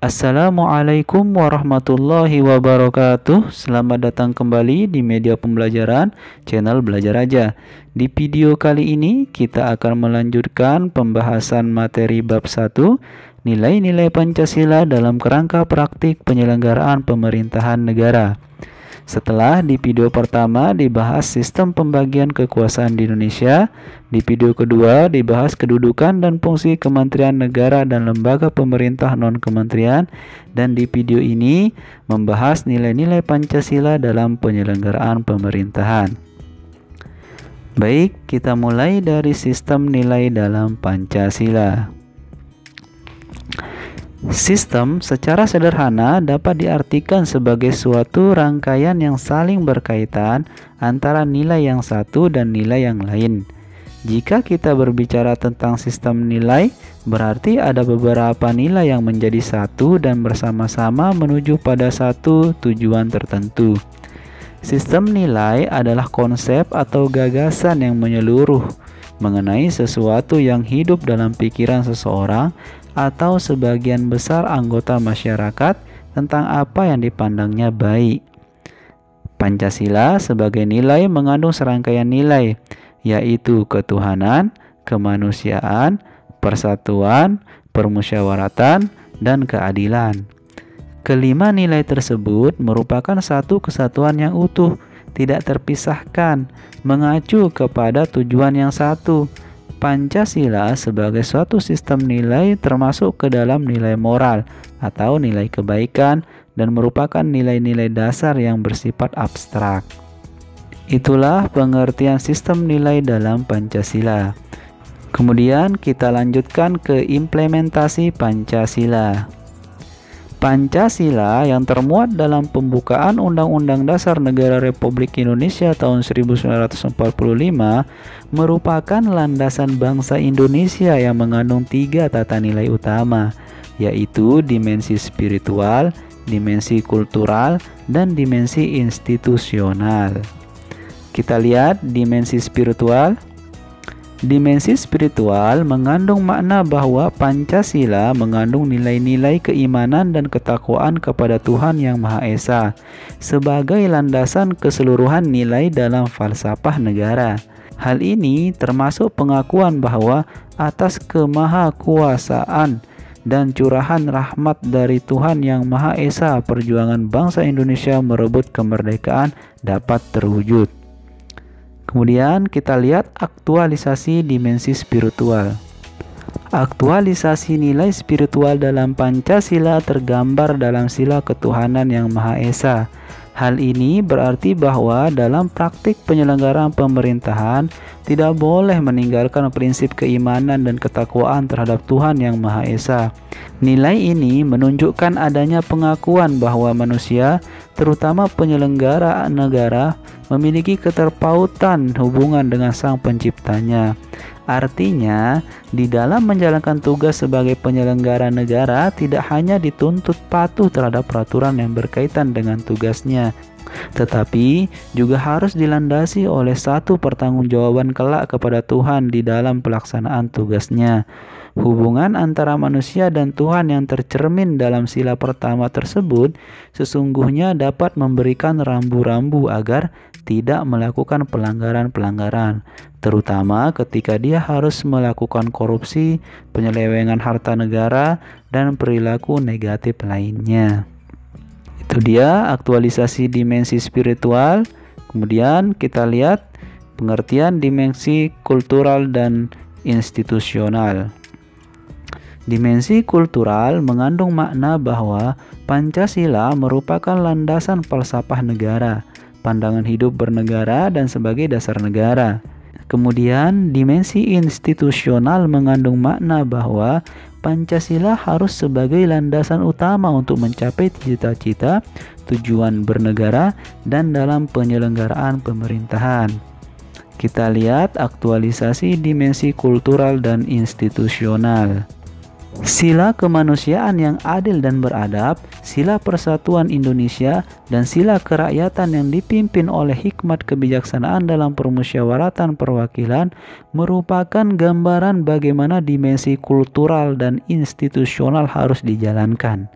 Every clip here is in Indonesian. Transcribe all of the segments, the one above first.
Assalamualaikum warahmatullahi wabarakatuh. Selamat datang kembali di media pembelajaran channel Belajar Aja. Di video kali ini kita akan melanjutkan pembahasan materi bab 1, nilai-nilai Pancasila dalam kerangka praktik penyelenggaraan pemerintahan negara. Setelah di video pertama dibahas sistem pembagian kekuasaan di Indonesia, di video kedua dibahas kedudukan dan fungsi kementerian negara dan lembaga pemerintah non-kementerian, dan di video ini membahas nilai-nilai Pancasila dalam penyelenggaraan pemerintahan. Baik, kita mulai dari sistem nilai dalam Pancasila. Sistem secara sederhana dapat diartikan sebagai suatu rangkaian yang saling berkaitan antara nilai yang satu dan nilai yang lain. Jika kita berbicara tentang sistem nilai, berarti ada beberapa nilai yang menjadi satu dan bersama-sama menuju pada satu tujuan tertentu. Sistem nilai adalah konsep atau gagasan yang menyeluruh mengenai sesuatu yang hidup dalam pikiran seseorang atau sebagian besar anggota masyarakat tentang apa yang dipandangnya baik. Pancasila sebagai nilai mengandung serangkaian nilai, yaitu ketuhanan, kemanusiaan, persatuan, permusyawaratan, dan keadilan. Kelima nilai tersebut merupakan satu kesatuan yang utuh, tidak terpisahkan, mengacu kepada tujuan yang satu. Pancasila sebagai suatu sistem nilai termasuk ke dalam nilai moral atau nilai kebaikan dan merupakan nilai-nilai dasar yang bersifat abstrak. Itulah pengertian sistem nilai dalam Pancasila. Kemudian kita lanjutkan ke implementasi Pancasila. Pancasila yang termuat dalam pembukaan Undang-Undang Dasar Negara Republik Indonesia tahun 1945 merupakan landasan bangsa Indonesia yang mengandung 3 tata nilai utama, yaitu dimensi spiritual, dimensi kultural, dan dimensi institusional. Kita lihat dimensi spiritual. Dimensi spiritual mengandung makna bahwa Pancasila mengandung nilai-nilai keimanan dan ketakwaan kepada Tuhan Yang Maha Esa sebagai landasan keseluruhan nilai dalam falsafah negara. Hal ini termasuk pengakuan bahwa atas kemahakuasaan dan curahan rahmat dari Tuhan Yang Maha Esa, perjuangan bangsa Indonesia merebut kemerdekaan dapat terwujud. Kemudian kita lihat aktualisasi dimensi spiritual. Aktualisasi nilai spiritual dalam Pancasila tergambar dalam sila ketuhanan Yang Maha Esa. Hal ini berarti bahwa dalam praktik penyelenggaraan pemerintahan tidak boleh meninggalkan prinsip keimanan dan ketakwaan terhadap Tuhan Yang Maha Esa. Nilai ini menunjukkan adanya pengakuan bahwa manusia, terutama penyelenggara negara, memiliki keterpautan hubungan dengan Sang Penciptanya. Artinya, di dalam menjalankan tugas sebagai penyelenggara negara tidak hanya dituntut patuh terhadap peraturan yang berkaitan dengan tugasnya, tetapi juga harus dilandasi oleh satu pertanggungjawaban kelak kepada Tuhan di dalam pelaksanaan tugasnya. Hubungan antara manusia dan Tuhan yang tercermin dalam sila pertama tersebut sesungguhnya dapat memberikan rambu-rambu agar tidak melakukan pelanggaran-pelanggaran, terutama ketika dia harus melakukan korupsi, penyelewengan harta negara, dan perilaku negatif lainnya. Itu dia aktualisasi dimensi spiritual. Kemudian kita lihat pengertian dimensi kultural dan institusional. Dimensi kultural mengandung makna bahwa Pancasila merupakan landasan falsafah negara, pandangan hidup bernegara, dan sebagai dasar negara. Kemudian dimensi institusional mengandung makna bahwa Pancasila harus sebagai landasan utama untuk mencapai cita-cita, tujuan bernegara, dan dalam penyelenggaraan pemerintahan. Kita lihat aktualisasi dimensi kultural dan institusional. Sila kemanusiaan yang adil dan beradab, sila persatuan Indonesia, dan sila kerakyatan yang dipimpin oleh hikmat kebijaksanaan dalam permusyawaratan perwakilan merupakan gambaran bagaimana dimensi kultural dan institusional harus dijalankan.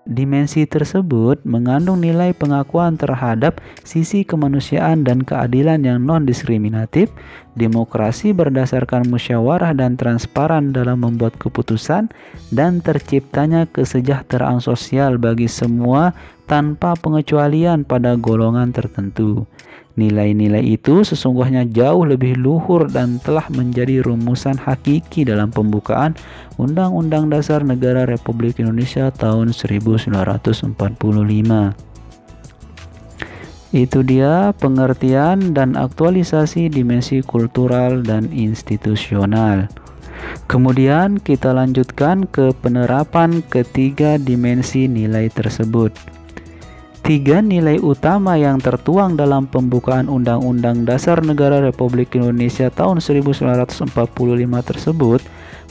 Dimensi tersebut mengandung nilai pengakuan terhadap sisi kemanusiaan dan keadilan yang non-diskriminatif, demokrasi berdasarkan musyawarah dan transparan dalam membuat keputusan, dan terciptanya kesejahteraan sosial bagi semua tanpa pengecualian pada golongan tertentu. Nilai-nilai itu sesungguhnya jauh lebih luhur dan telah menjadi rumusan hakiki dalam pembukaan Undang-Undang Dasar Negara Republik Indonesia tahun 1945. Itu dia pengertian dan aktualisasi dimensi kultural dan institusional. Kemudian kita lanjutkan ke penerapan ketiga dimensi nilai tersebut. 3 nilai utama yang tertuang dalam pembukaan Undang-Undang Dasar Negara Republik Indonesia tahun 1945 tersebut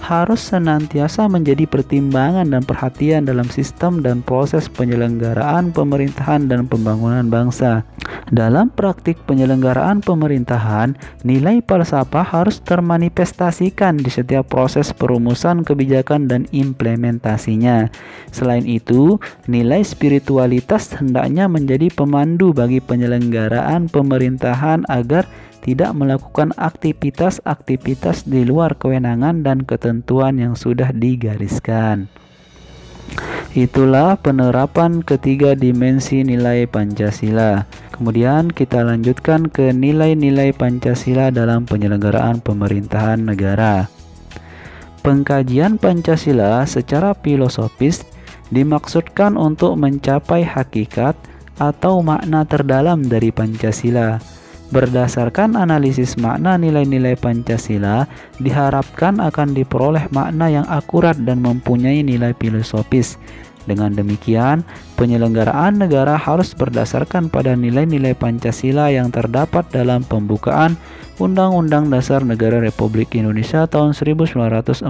harus senantiasa menjadi pertimbangan dan perhatian dalam sistem dan proses penyelenggaraan pemerintahan dan pembangunan bangsa. Dalam praktik penyelenggaraan pemerintahan, nilai falsafah harus termanifestasikan di setiap proses perumusan kebijakan dan implementasinya. Selain itu, nilai spiritualitas hendaknya menjadi pemandu bagi penyelenggaraan pemerintahan agar tidak melakukan aktivitas-aktivitas di luar kewenangan dan ketentuan yang sudah digariskan. Itulah penerapan ketiga dimensi nilai Pancasila. Kemudian kita lanjutkan ke nilai-nilai Pancasila dalam penyelenggaraan pemerintahan negara. Pengkajian Pancasila secara filosofis dimaksudkan untuk mencapai hakikat atau makna terdalam dari Pancasila. Berdasarkan analisis makna nilai-nilai Pancasila, diharapkan akan diperoleh makna yang akurat dan mempunyai nilai filosofis. Dengan demikian, penyelenggaraan negara harus berdasarkan pada nilai-nilai Pancasila yang terdapat dalam pembukaan Undang-Undang Dasar Negara Republik Indonesia tahun 1945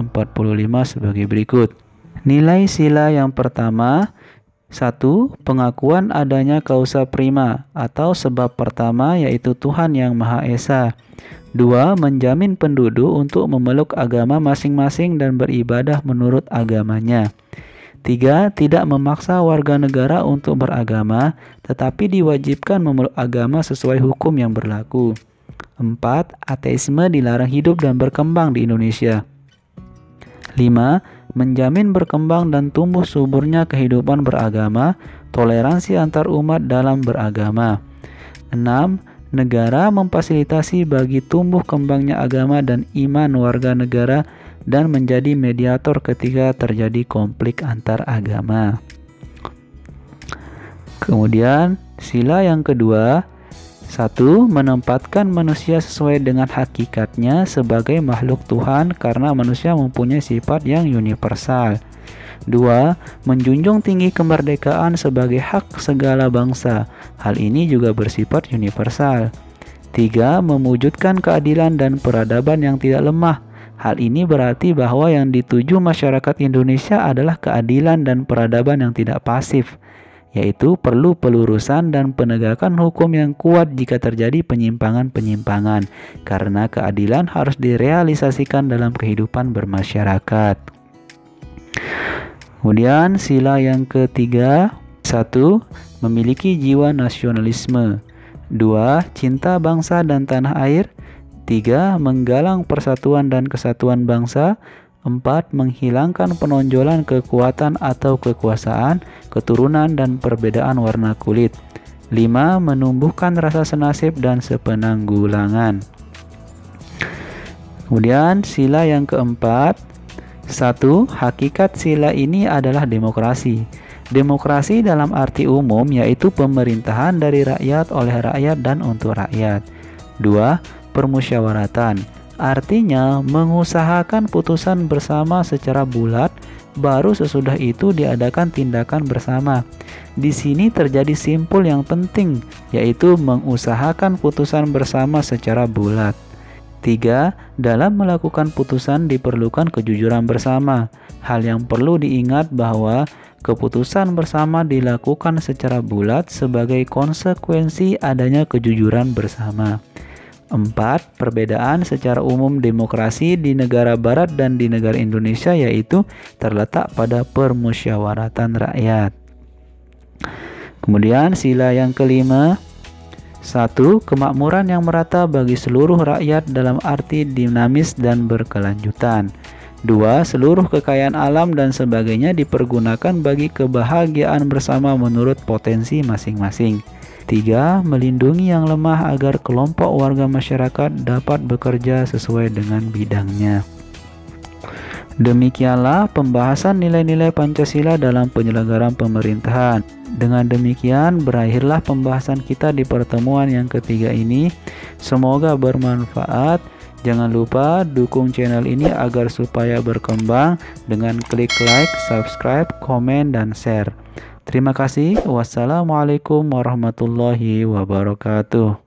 sebagai berikut. Nilai sila yang pertama, 1. Pengakuan adanya kausa prima atau sebab pertama yaitu Tuhan Yang Maha Esa. 2. Menjamin penduduk untuk memeluk agama masing-masing dan beribadah menurut agamanya. 3. Tidak memaksa warga negara untuk beragama, tetapi diwajibkan memeluk agama sesuai hukum yang berlaku. 4. Ateisme dilarang hidup dan berkembang di Indonesia. 5. Menjamin berkembang dan tumbuh suburnya kehidupan beragama, toleransi antar umat dalam beragama. 6. Negara memfasilitasi bagi tumbuh kembangnya agama dan iman warga negara dan menjadi mediator ketika terjadi konflik antar agama. Kemudian, sila yang kedua, 1. Menempatkan manusia sesuai dengan hakikatnya sebagai makhluk Tuhan karena manusia mempunyai sifat yang universal. 2. Menjunjung tinggi kemerdekaan sebagai hak segala bangsa. Hal ini juga bersifat universal. 3. Mewujudkan keadilan dan peradaban yang tidak lemah. Hal ini berarti bahwa yang dituju masyarakat Indonesia adalah keadilan dan peradaban yang tidak pasif, yaitu perlu pelurusan dan penegakan hukum yang kuat jika terjadi penyimpangan-penyimpangan, karena keadilan harus direalisasikan dalam kehidupan bermasyarakat. Kemudian sila yang ketiga, 1. Memiliki jiwa nasionalisme. 2. Cinta bangsa dan tanah air. 3. Menggalang persatuan dan kesatuan bangsa. 4. Menghilangkan penonjolan kekuatan atau kekuasaan, keturunan, dan perbedaan warna kulit. 5. Menumbuhkan rasa senasib dan sepenanggulangan. Kemudian sila yang keempat, 1. Hakikat sila ini adalah demokrasi. Demokrasi dalam arti umum yaitu pemerintahan dari rakyat, oleh rakyat, dan untuk rakyat. 2. Permusyawaratan. Artinya mengusahakan putusan bersama secara bulat, baru sesudah itu diadakan tindakan bersama. Di sini terjadi simpul yang penting, yaitu mengusahakan putusan bersama secara bulat. 3. Dalam melakukan putusan diperlukan kejujuran bersama. Hal yang perlu diingat bahwa keputusan bersama dilakukan secara bulat sebagai konsekuensi adanya kejujuran bersama. 4. Perbedaan secara umum demokrasi di negara barat dan di negara Indonesia yaitu terletak pada permusyawaratan rakyat. Kemudian sila yang kelima, 1. Kemakmuran yang merata bagi seluruh rakyat dalam arti dinamis dan berkelanjutan. 2. Seluruh kekayaan alam dan sebagainya dipergunakan bagi kebahagiaan bersama menurut potensi masing-masing. 3. Melindungi yang lemah agar kelompok warga masyarakat dapat bekerja sesuai dengan bidangnya. Demikianlah pembahasan nilai-nilai Pancasila dalam penyelenggaraan pemerintahan. Dengan demikian berakhirlah pembahasan kita di pertemuan yang ketiga ini. Semoga bermanfaat. Jangan lupa dukung channel ini agar supaya berkembang dengan klik like, subscribe, komen, dan share. Terima kasih. Wassalamualaikum warahmatullahi wabarakatuh.